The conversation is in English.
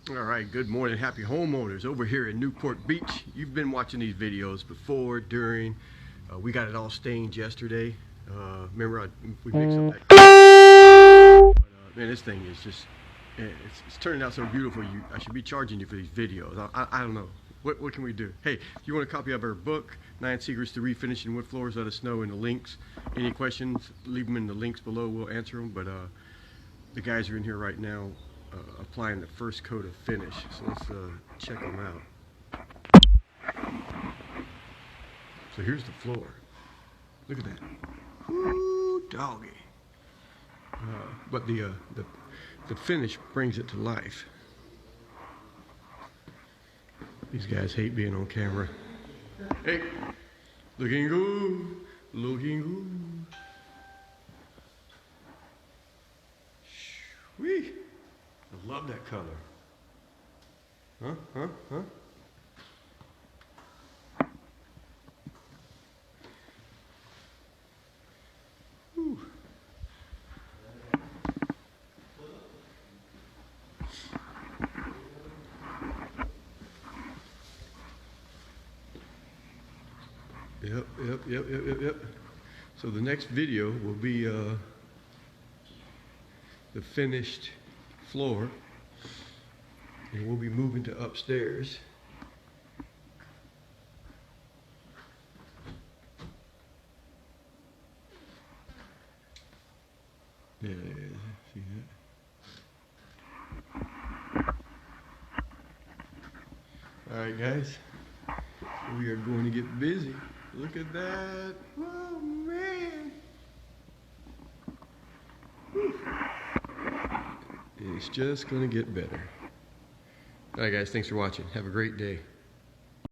All right, good morning, happy homeowners over here in Newport Beach. You've been watching these videos before, during. We got it all stained yesterday. Remember, we mixed up that. Man, this thing is just, it's turning out so beautiful. I should be charging you for these videos. I don't know. What can we do? Hey, if you want a copy of our book, 9 Secrets to Refinishing Wood Floors, let us know in the links. Any questions, leave them in the links below. We'll answer them. But the guys are in here right now applying the first coat of finish. So let's check them out. So here's the floor. Look at that. Woo, doggy. But the finish brings it to life. These guys hate being on camera. Hey, looking good, looking good. Whee! I love that color. Huh? Whew. Yep. So the next video will be the finished floor, and we'll be moving to upstairs. Yeah, see that? All right, guys, we are going to get busy. Look at that. Oh, man. Whew. It's just going to get better. All right, guys, thanks for watching. Have a great day.